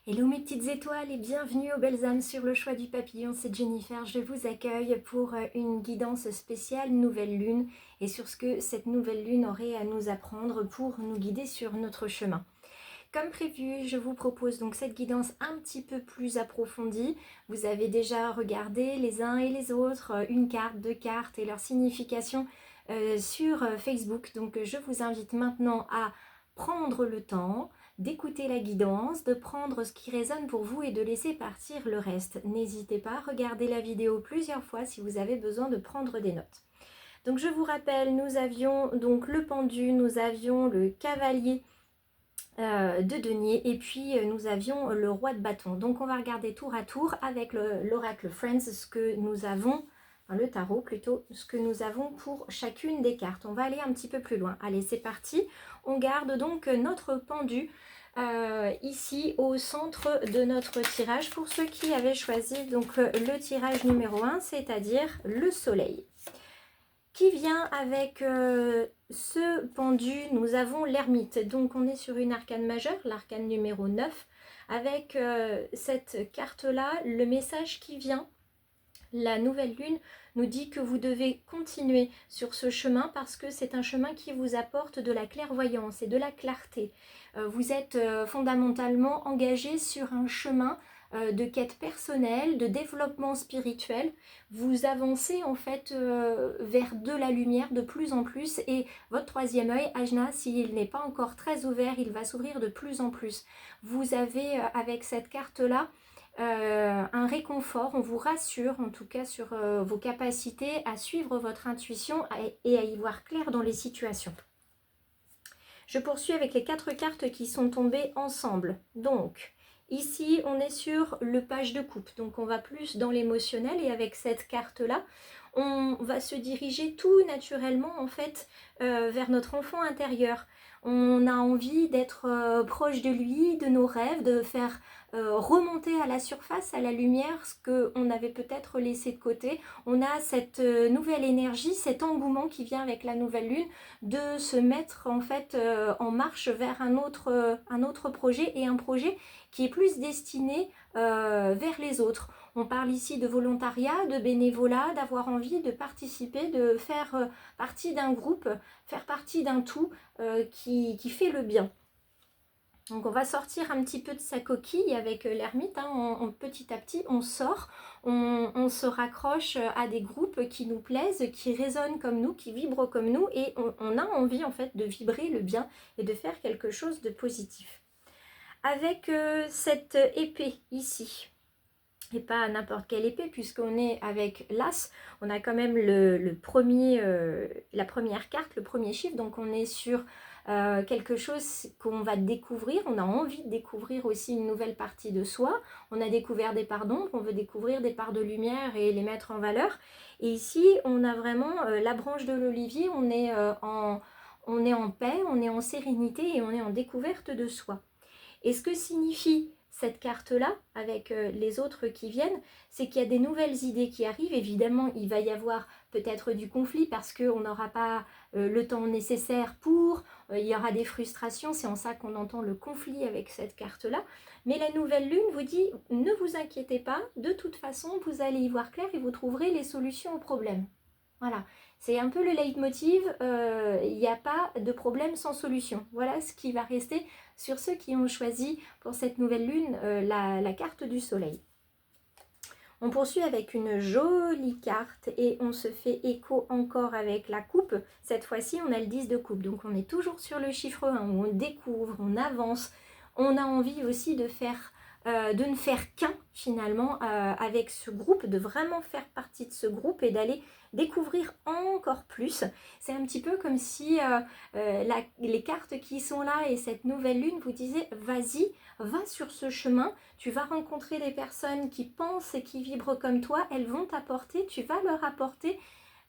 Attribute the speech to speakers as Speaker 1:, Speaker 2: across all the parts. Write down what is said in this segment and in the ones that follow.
Speaker 1: Hello mes petites étoiles et bienvenue aux belles âmes sur le choix du papillon, c'est Jennifer, je vous accueille pour une guidance spéciale nouvelle lune et sur ce que cette nouvelle lune aurait à nous apprendre pour nous guider sur notre chemin. Comme prévu, je vous propose donc cette guidance un petit peu plus approfondie. Vous avez déjà regardé les uns et les autres une carte, deux cartes et leur signification sur Facebook, donc je vous invite maintenant à prendre le temps d'écouter la guidance, de prendre ce qui résonne pour vous et de laisser partir le reste. N'hésitez pas à regarder la vidéo plusieurs fois si vous avez besoin de prendre des notes. Donc je vous rappelle, nous avions donc le pendu, nous avions le cavalier de denier et puis nous avions le roi de bâton. Donc on va regarder tour à tour avec l'oracle Friends ce que nous avons, enfin le tarot plutôt, ce que nous avons pour chacune des cartes. On va aller un petit peu plus loin. Allez, c'est parti. On garde donc notre pendu ici au centre de notre tirage pour ceux qui avaient choisi donc le tirage numéro 1, c'est-à-dire le soleil. Qui vient avec ce pendu, nous avons l'ermite. Donc on est sur une arcane majeure, l'arcane numéro 9. Avec cette carte-là, le message qui vient, la nouvelle lune, nous dit que vous devez continuer sur ce chemin parce que c'est un chemin qui vous apporte de la clairvoyance et de la clarté. Vous êtes fondamentalement engagé sur un chemin de quête personnelle, de développement spirituel. Vous avancez en fait vers de la lumière de plus en plus et votre troisième œil, Ajna, s'il n'est pas encore très ouvert, il va s'ouvrir de plus en plus. Vous avez avec cette carte-là un réconfort, on vous rassure en tout cas sur vos capacités à suivre votre intuition et à y voir clair dans les situations. Je poursuis avec les 4 cartes qui sont tombées ensemble. Donc, ici, on est sur le page de coupe. Donc, on va plus dans l'émotionnel et avec cette carte-là, on va se diriger tout naturellement en fait vers notre enfant intérieur. On a envie d'être proche de lui, de nos rêves, de faire remonter à la surface, à la lumière, ce qu'on avait peut-être laissé de côté. On a cette nouvelle énergie, cet engouement qui vient avec la nouvelle lune, de se mettre en fait en marche vers un autre projet et un projet qui est plus destiné vers les autres. On parle ici de volontariat, de bénévolat, d'avoir envie de participer, de faire partie d'un groupe, faire partie d'un tout qui fait le bien. Donc on va sortir un petit peu de sa coquille avec l'ermite, hein, petit à petit on sort, on se raccroche à des groupes qui nous plaisent, qui résonnent comme nous, qui vibrent comme nous et on a envie en fait de vibrer le bien et de faire quelque chose de positif. Avec cette épée ici, et pas n'importe quelle épée puisqu'on est avec l'as, on a quand même la première carte, le premier chiffre, donc on est sur quelque chose qu'on va découvrir, on a envie de découvrir aussi une nouvelle partie de soi, on a découvert des parts d'ombre, on veut découvrir des parts de lumière et les mettre en valeur, et ici on a vraiment la branche de l'olivier, on est en paix, on est en sérénité et on est en découverte de soi. Et ce que signifie cette carte-là, avec les autres qui viennent, c'est qu'il y a des nouvelles idées qui arrivent. Évidemment, il va y avoir peut-être du conflit parce qu'on n'aura pas le temps nécessaire pour, il y aura des frustrations, c'est en ça qu'on entend le conflit avec cette carte-là. Mais la nouvelle lune vous dit, ne vous inquiétez pas, de toute façon, vous allez y voir clair et vous trouverez les solutions aux problèmes. Voilà, c'est un peu le leitmotiv, il n'y a pas de problème sans solution. Voilà ce qui va rester sur ceux qui ont choisi pour cette nouvelle lune la carte du soleil. On poursuit avec une jolie carte et on se fait écho encore avec la coupe. Cette fois-ci, on a le 10 de coupe. Donc on est toujours sur le chiffre 1 où on découvre, on avance. On a envie aussi de ne faire qu'un finalement avec ce groupe, de vraiment faire partie de ce groupe et d'aller découvrir encore plus. C'est un petit peu comme si les cartes qui sont là et cette nouvelle lune vous disaient vas-y, va sur ce chemin, tu vas rencontrer des personnes qui pensent et qui vibrent comme toi, elles vont t'apporter, tu vas leur apporter.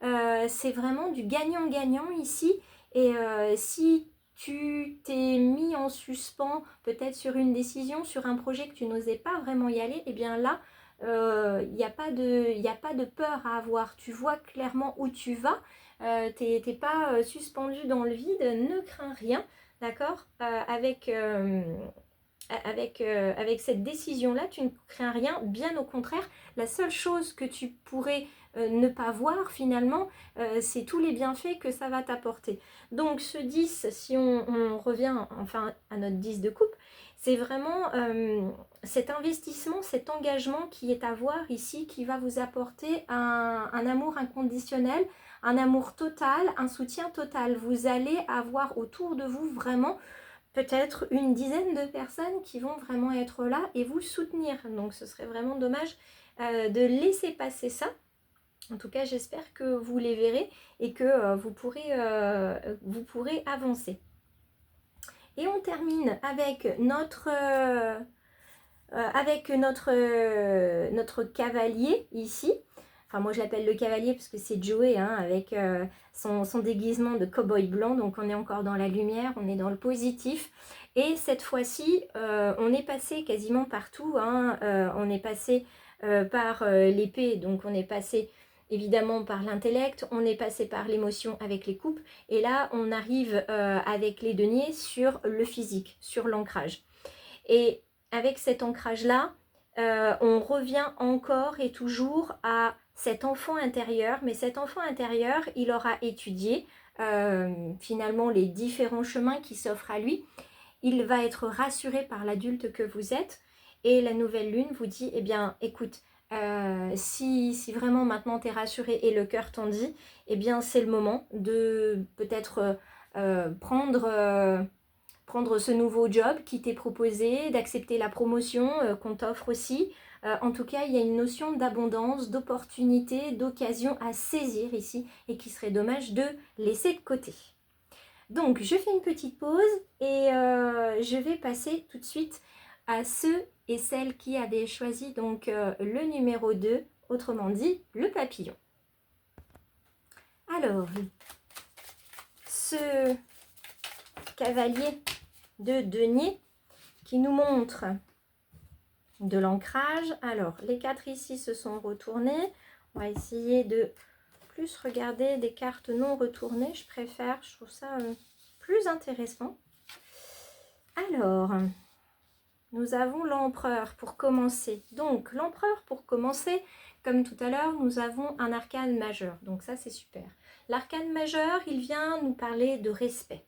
Speaker 1: C'est vraiment du gagnant-gagnant ici et si tu t'es mis en suspens peut-être sur une décision, sur un projet que tu n'osais pas vraiment y aller, et bien là, il n'y a pas de peur à avoir. Tu vois clairement où tu vas, t'es pas suspendu dans le vide, ne crains rien, d'accord avec avec cette décision-là, tu ne crains rien, bien au contraire. La seule chose que tu pourrais ne pas voir finalement, c'est tous les bienfaits que ça va t'apporter. Donc ce 10, si on revient enfin à notre 10 de coupe, c'est vraiment cet investissement, cet engagement qui est à voir ici, qui va vous apporter un amour inconditionnel, un amour total, un soutien total. Vous allez avoir autour de vous vraiment peut-être une dizaine de personnes qui vont vraiment être là et vous soutenir. Donc ce serait vraiment dommage de laisser passer ça. En tout cas, j'espère que vous les verrez et que vous pourrez avancer. Et on termine avec notre cavalier ici. Enfin, moi je l'appelle le cavalier parce que c'est Joey, hein, avec son déguisement de cow-boy blanc. Donc on est encore dans la lumière, on est dans le positif. Et cette fois-ci, on est passé quasiment partout. Hein, on est passé par l'épée, donc on est passé évidemment par l'intellect, on est passé par l'émotion avec les coupes. Et là, on arrive avec les deniers sur le physique, sur l'ancrage. Et avec cet ancrage-là, on revient encore et toujours à cet enfant intérieur. Mais cet enfant intérieur, il aura étudié finalement les différents chemins qui s'offrent à lui. Il va être rassuré par l'adulte que vous êtes. Et la nouvelle lune vous dit, eh bien, écoute, si vraiment maintenant tu es rassuré et le cœur t'en dit, eh bien, c'est le moment de peut-être prendre ce nouveau job qui t'est proposé, d'accepter la promotion qu'on t'offre aussi. En tout cas, il y a une notion d'abondance, d'opportunité, d'occasion à saisir ici et qui serait dommage de laisser de côté. Donc, je fais une petite pause et je vais passer tout de suite à ceux et celles qui avaient choisi donc le numéro 2, autrement dit, le papillon. Alors, ce cavalier de denier qui nous montre de l'ancrage. Alors, les 4 ici se sont retournés. On va essayer de plus regarder des cartes non retournées. Je préfère, je trouve ça plus intéressant. Alors, nous avons l'empereur pour commencer. Donc, l'empereur pour commencer, comme tout à l'heure, nous avons un arcane majeur. Donc ça, c'est super. L'arcane majeur, il vient nous parler de respect.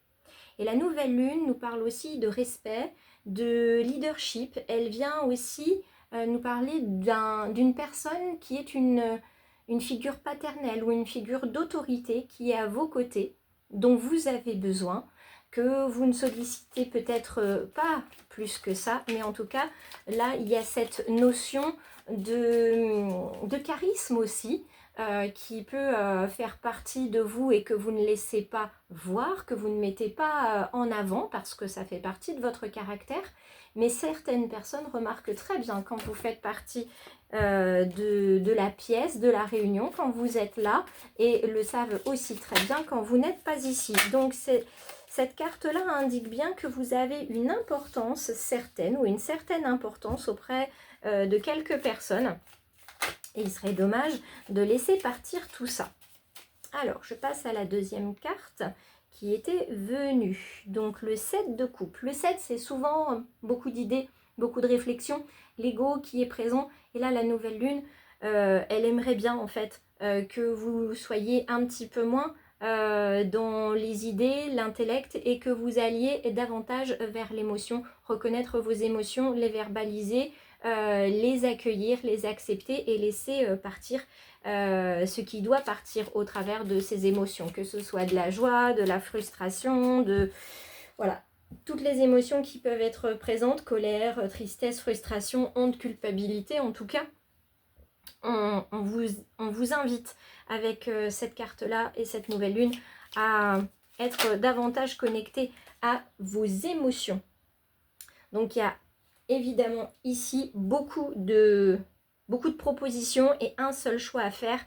Speaker 1: Et la nouvelle lune nous parle aussi de respect, de leadership. Elle vient aussi nous parler d'une personne qui est une figure paternelle ou une figure d'autorité qui est à vos côtés, dont vous avez besoin, que vous ne sollicitez peut-être pas plus que ça, mais en tout cas, là, il y a cette notion de charisme aussi, qui peut faire partie de vous et que vous ne laissez pas voir, que vous ne mettez pas en avant parce que ça fait partie de votre caractère. Mais certaines personnes remarquent très bien quand vous faites partie de la pièce, de la réunion, quand vous êtes là, et le savent aussi très bien quand vous n'êtes pas ici. Donc cette carte-là indique bien que vous avez une importance certaine ou une certaine importance auprès de quelques personnes. Et il serait dommage de laisser partir tout ça. Alors, je passe à la deuxième carte qui était venue. Donc, le 7 de coupe. Le 7, c'est souvent beaucoup d'idées, beaucoup de réflexions, l'ego qui est présent. Et là, la nouvelle lune, elle aimerait bien en fait que vous soyez un petit peu moins dans les idées, l'intellect et que vous alliez davantage vers l'émotion, reconnaître vos émotions, les verbaliser, les accueillir, les accepter et laisser partir ce qui doit partir au travers de ces émotions, que ce soit de la joie, de la frustration, voilà, toutes les émotions qui peuvent être présentes, colère, tristesse, frustration, honte, culpabilité. En tout cas, on vous invite avec cette carte-là et cette nouvelle lune à être davantage connecté à vos émotions. Donc il y a évidemment ici beaucoup de propositions et un seul choix à faire.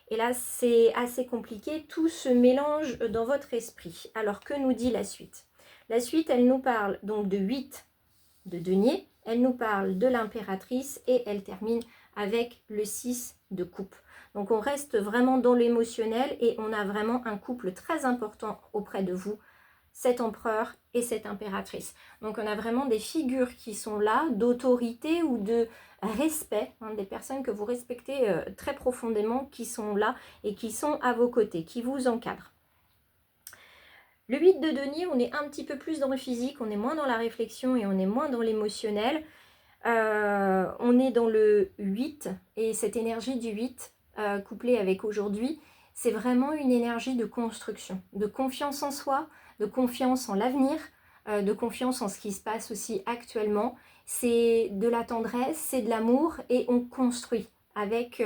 Speaker 1: Et là, c'est assez compliqué. Tout se mélange dans votre esprit. Alors, que nous dit la suite? La suite, elle nous parle donc de 8 de denier. Elle nous parle de l'impératrice et elle termine avec le 6 de coupe. Donc, on reste vraiment dans l'émotionnel et on a vraiment un couple très important auprès de vous. cet empereur et cette impératrice. Donc on a vraiment des figures qui sont là, d'autorité ou de respect, hein, des personnes que vous respectez très profondément, qui sont là et qui sont à vos côtés, qui vous encadrent. Le 8 de denier, on est un petit peu plus dans le physique, on est moins dans la réflexion et on est moins dans l'émotionnel. On est dans le 8 et cette énergie du 8 couplée avec aujourd'hui, c'est vraiment une énergie de construction, de confiance en soi, de confiance en l'avenir, de confiance en ce qui se passe aussi actuellement. C'est de la tendresse, c'est de l'amour et on construit avec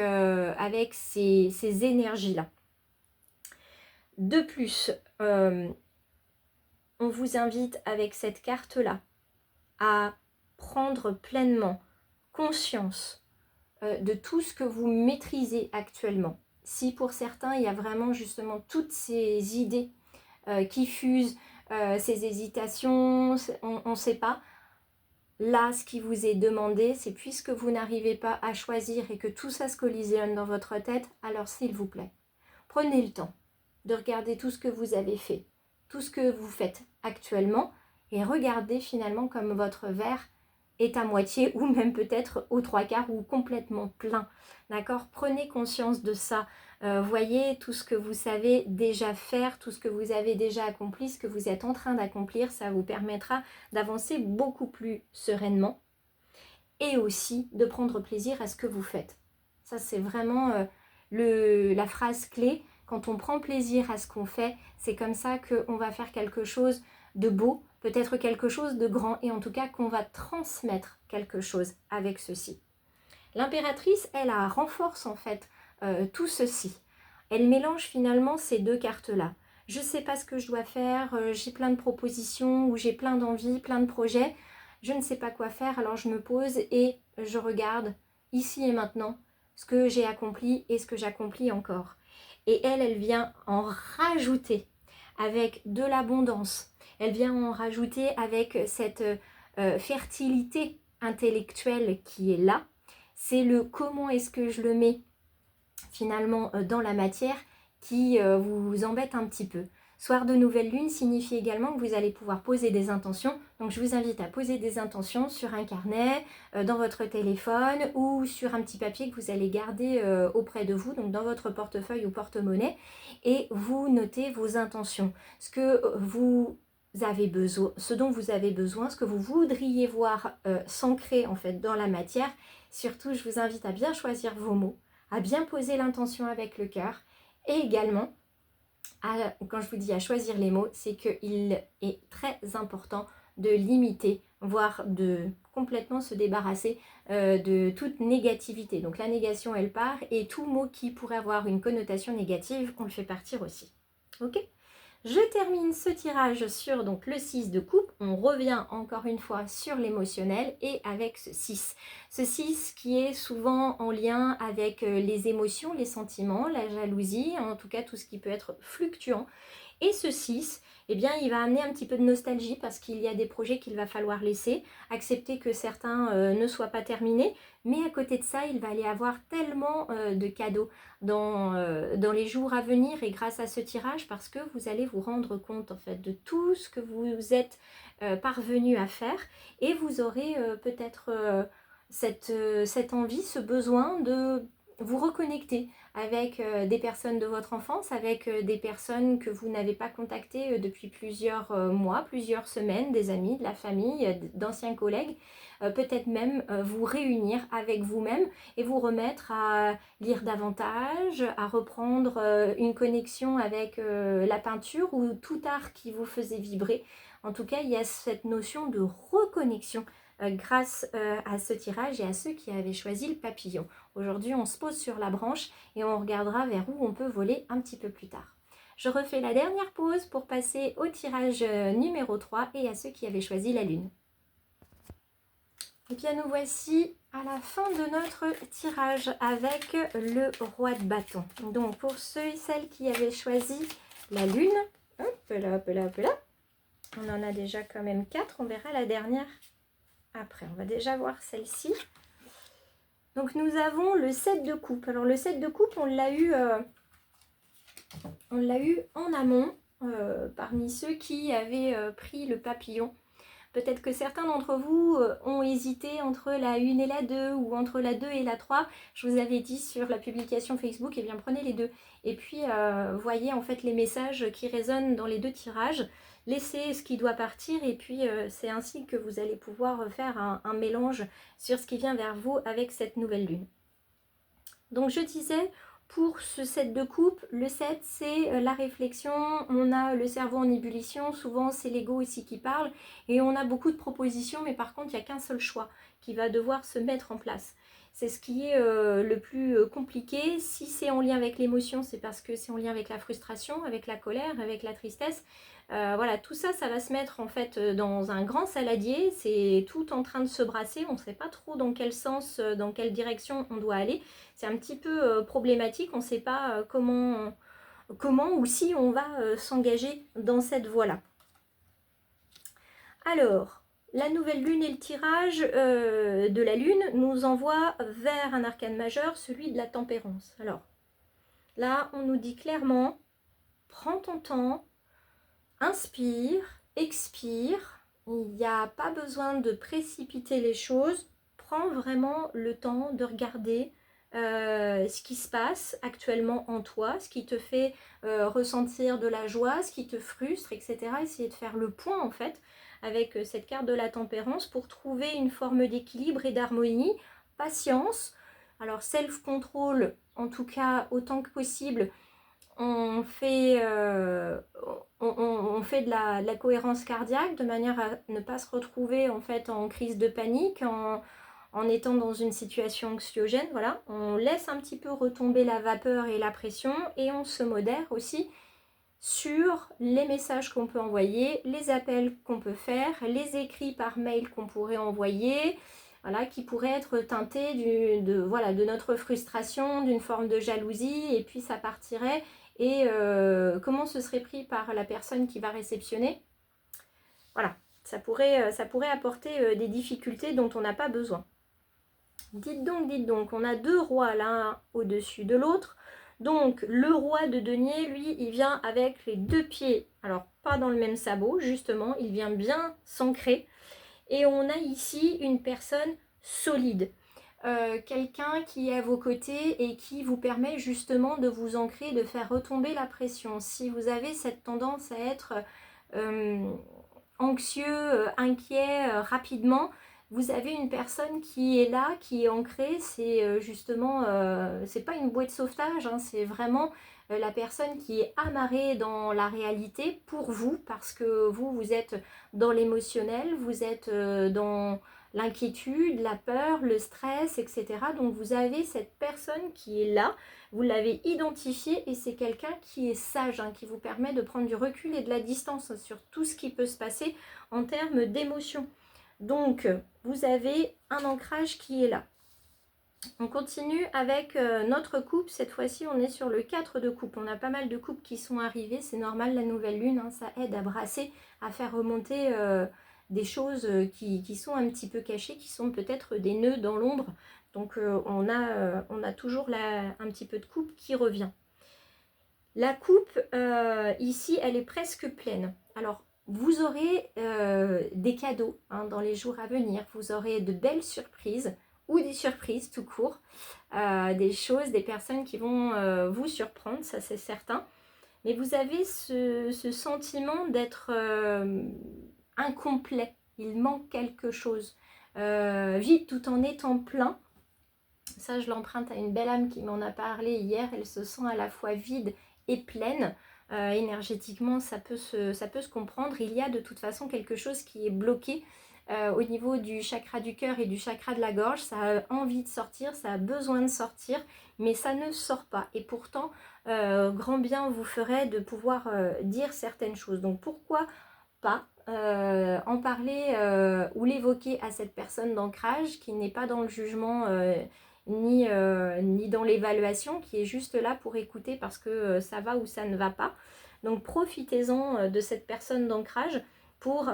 Speaker 1: ces énergies-là. De plus, on vous invite avec cette carte-là à prendre pleinement conscience de tout ce que vous maîtrisez actuellement. Si pour certains, il y a vraiment justement toutes ces idées qui fusent, ces hésitations, on ne sait pas. Là, ce qui vous est demandé, c'est puisque vous n'arrivez pas à choisir et que tout ça se collisionne dans votre tête, alors s'il vous plaît, prenez le temps de regarder tout ce que vous avez fait, tout ce que vous faites actuellement et regardez finalement comme votre verre est à moitié ou même peut-être aux 3/4 ou complètement plein. D'accord? Prenez conscience de ça. Voyez tout ce que vous savez déjà faire, tout ce que vous avez déjà accompli, ce que vous êtes en train d'accomplir, ça vous permettra d'avancer beaucoup plus sereinement et aussi de prendre plaisir à ce que vous faites. Ça, c'est vraiment la phrase clé. Quand on prend plaisir à ce qu'on fait, c'est comme ça qu'on va faire quelque chose de beau, peut-être quelque chose de grand, et en tout cas qu'on va transmettre quelque chose avec ceci. L'impératrice, elle renforce en fait tout ceci. Elle mélange finalement ces deux cartes-là. Je ne sais pas ce que je dois faire, j'ai plein de propositions, ou j'ai plein d'envies, plein de projets, je ne sais pas quoi faire, alors je me pose et je regarde ici et maintenant ce que j'ai accompli et ce que j'accomplis encore. Et elle vient en rajouter avec de l'abondance. Elle vient en rajouter avec cette fertilité intellectuelle qui est là. C'est le comment est-ce que je le mets finalement dans la matière qui vous embête un petit peu. Soir de nouvelle lune signifie également que vous allez pouvoir poser des intentions. Donc je vous invite à poser des intentions sur un carnet, dans votre téléphone ou sur un petit papier que vous allez garder auprès de vous, donc dans votre portefeuille ou porte-monnaie, et vous notez vos intentions. Ce que vous avez besoin, ce dont vous avez besoin, ce que vous voudriez voir s'ancrer en fait dans la matière. Surtout, je vous invite à bien choisir vos mots, à bien poser l'intention avec le cœur et également, quand je vous dis à choisir les mots, c'est qu'il est très important de limiter, voire de complètement se débarrasser de toute négativité. Donc la négation, elle part et tout mot qui pourrait avoir une connotation négative, on le fait partir aussi. Ok ? Je termine ce tirage sur donc le 6 de coupe. On revient encore une fois sur l'émotionnel et avec ce 6. Ce 6 qui est souvent en lien avec les émotions, les sentiments, la jalousie, en tout cas tout ce qui peut être fluctuant. Et ce 6, eh bien, il va amener un petit peu de nostalgie parce qu'il y a des projets qu'il va falloir laisser, accepter que certains ne soient pas terminés, mais à côté de ça, il va y avoir tellement de cadeaux dans les jours à venir et grâce à ce tirage parce que vous allez vous rendre compte en fait de tout ce que vous êtes parvenu à faire et vous aurez peut-être cette envie, ce besoin de vous reconnecter avec des personnes de votre enfance, avec des personnes que vous n'avez pas contactées depuis plusieurs mois, plusieurs semaines, des amis, de la famille, d'anciens collègues, peut-être même vous réunir avec vous-même et vous remettre à lire davantage, à reprendre une connexion avec la peinture ou tout art qui vous faisait vibrer. En tout cas, il y a cette notion de reconnexion grâce à ce tirage et à ceux qui avaient choisi le papillon. Aujourd'hui, on se pose sur la branche et on regardera vers où on peut voler un petit peu plus tard. Je refais la dernière pause pour passer au tirage numéro 3 et à ceux qui avaient choisi la lune. Et bien nous voici à la fin de notre tirage avec le roi de bâton. Donc pour ceux et celles qui avaient choisi la lune, hop là, hop là, hop là, on en a déjà quand même 4, on verra la dernière après. On va déjà voir celle-ci. Donc nous avons le 7 de coupe. Alors le 7 de coupe, on l'a eu en amont. parmi ceux qui avaient pris le papillon. Peut-être que certains d'entre vous ont hésité entre la 1 et la 2 ou entre la 2 et la 3. Je vous avais dit sur la publication Facebook, eh bien prenez les deux. Et puis voyez en fait les messages qui résonnent dans les deux tirages. Laissez ce qui doit partir et puis c'est ainsi que vous allez pouvoir faire un mélange sur ce qui vient vers vous avec cette nouvelle lune. Donc je disais, pour ce set de coupe, le 7 c'est la réflexion, on a le cerveau en ébullition, souvent c'est l'ego ici qui parle, et on a beaucoup de propositions, mais par contre il n'y a qu'un seul choix qui va devoir se mettre en place. C'est ce qui est le plus compliqué. Si c'est en lien avec l'émotion, c'est parce que c'est en lien avec la frustration, avec la colère, avec la tristesse. Voilà, tout ça, ça va se mettre en fait dans un grand saladier. C'est tout en train de se brasser. On ne sait pas trop dans quel sens, dans quelle direction on doit aller. C'est un petit peu problématique. On ne sait pas comment ou si on va s'engager dans cette voie-là. Alors, la nouvelle lune et le tirage de la lune nous envoie vers un arcane majeur, celui de la tempérance. Alors, là, on nous dit clairement, prends ton temps, inspire, expire. Il n'y a pas besoin de précipiter les choses. Prends vraiment le temps de regarder ce qui se passe actuellement en toi, ce qui te fait ressentir de la joie, ce qui te frustre, etc. Essayer de faire le point en fait avec cette carte de la tempérance pour trouver une forme d'équilibre et d'harmonie. Patience, alors self-control, en tout cas autant que possible, on fait de la cohérence cardiaque de manière à ne pas se retrouver en fait en crise de panique, en étant dans une situation anxiogène. Voilà, on laisse un petit peu retomber la vapeur et la pression et on se modère aussi sur les messages qu'on peut envoyer, les appels qu'on peut faire, les écrits par mail qu'on pourrait envoyer, voilà, qui pourraient être teintés de notre frustration, d'une forme de jalousie, et puis ça partirait, et comment ce serait pris par la personne qui va réceptionner. Voilà, ça pourrait apporter des difficultés dont on n'a pas besoin. Dites donc, on a deux rois l'un au-dessus de l'autre. Donc le roi de denier, lui, il vient avec les deux pieds, alors pas dans le même sabot, justement, il vient bien s'ancrer. Et on a ici une personne solide, quelqu'un qui est à vos côtés et qui vous permet justement de vous ancrer, de faire retomber la pression. Si vous avez cette tendance à être anxieux, inquiet rapidement, vous avez une personne qui est là, qui est ancrée. C'est justement, c'est pas une bouée de sauvetage, hein, c'est vraiment la personne qui est amarrée dans la réalité pour vous, parce que vous êtes dans l'émotionnel, vous êtes dans l'inquiétude, la peur, le stress, etc. Donc vous avez cette personne qui est là, vous l'avez identifiée et c'est quelqu'un qui est sage, hein, qui vous permet de prendre du recul et de la distance sur tout ce qui peut se passer en termes d'émotion. Donc vous avez un ancrage qui est là. On continue avec notre coupe. Cette fois-ci, on est sur le 4 de coupe. On a pas mal de coupes qui sont arrivées. C'est normal, la nouvelle lune, hein, ça aide à brasser, à faire remonter des choses qui sont un petit peu cachées, qui sont peut-être des nœuds dans l'ombre. Donc on a toujours un petit peu de coupe qui revient. La coupe, ici, elle est presque pleine. Alors, vous aurez des cadeaux hein, dans les jours à venir. Vous aurez de belles surprises ou des surprises tout court. Des choses, des personnes qui vont vous surprendre, ça c'est certain. Mais vous avez ce sentiment d'être incomplet. Il manque quelque chose. Vide tout en étant plein. Ça, je l'emprunte à une belle âme qui m'en a parlé hier. Elle se sent à la fois vide et pleine. Énergétiquement, ça peut se comprendre. Il y a de toute façon quelque chose qui est bloqué au niveau du chakra du cœur et du chakra de la gorge. Ça a envie de sortir, ça a besoin de sortir, mais ça ne sort pas. Et pourtant, grand bien vous ferait de pouvoir dire certaines choses. Donc pourquoi pas en parler ou l'évoquer à cette personne d'ancrage qui n'est pas dans le jugement ni dans l'évaluation, qui est juste là pour écouter parce que ça va ou ça ne va pas. Donc profitez-en de cette personne d'ancrage pour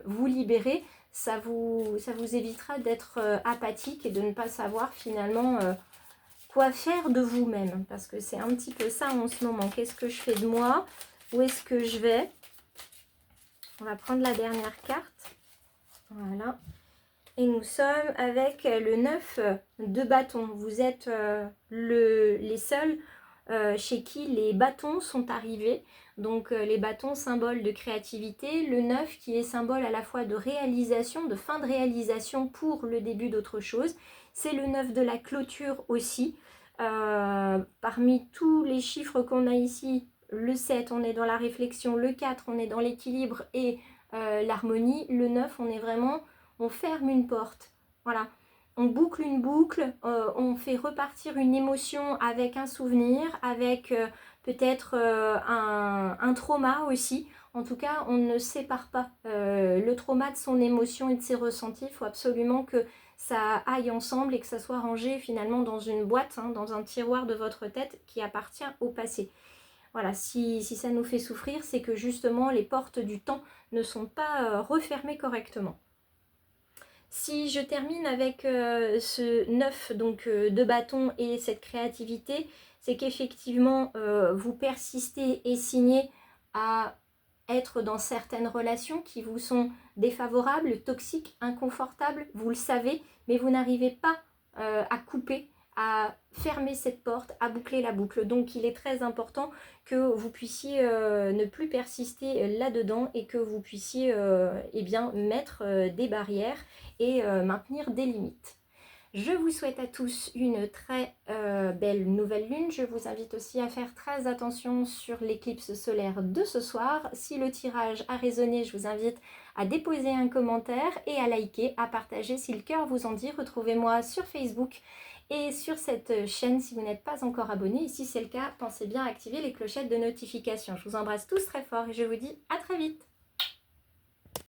Speaker 1: vous libérer. Ça vous évitera d'être apathique et de ne pas savoir finalement quoi faire de vous-même. Parce que c'est un petit peu ça en ce moment. Qu'est-ce que je fais de moi? Où est-ce que je vais? On va prendre la dernière carte. Voilà. Et nous sommes avec le 9 de bâtons. Vous êtes les seuls chez qui les bâtons sont arrivés. Donc les bâtons, symbole de créativité. Le 9 qui est symbole à la fois de réalisation, de fin de réalisation pour le début d'autre chose. C'est le 9 de la clôture aussi. Parmi tous les chiffres qu'on a ici, le 7, on est dans la réflexion. Le 4, on est dans l'équilibre et l'harmonie. Le 9, on est vraiment... On ferme une porte, voilà. On boucle une boucle, on fait repartir une émotion avec un souvenir, avec peut-être un trauma aussi. En tout cas, on ne sépare pas le trauma de son émotion et de ses ressentis. Il faut absolument que ça aille ensemble et que ça soit rangé finalement dans une boîte, hein, dans un tiroir de votre tête qui appartient au passé. Voilà, si ça nous fait souffrir, c'est que justement les portes du temps ne sont pas refermées correctement. Si je termine avec ce 9 donc, de bâton et cette créativité, c'est qu'effectivement, vous persistez et signez à être dans certaines relations qui vous sont défavorables, toxiques, inconfortables, vous le savez, mais vous n'arrivez pas à couper, à fermer cette porte, à boucler la boucle. Donc il est très important que vous puissiez ne plus persister là-dedans et que vous puissiez eh bien, mettre des barrières et maintenir des limites. Je vous souhaite à tous une très belle nouvelle lune. Je vous invite aussi à faire très attention sur l'éclipse solaire de ce soir. Si le tirage a résonné, je vous invite à déposer un commentaire et à liker, à partager si le cœur vous en dit. Retrouvez-moi sur Facebook et sur cette chaîne si vous n'êtes pas encore abonné. Et si c'est le cas, pensez bien à activer les clochettes de notification. Je vous embrasse tous très fort et je vous dis à très vite.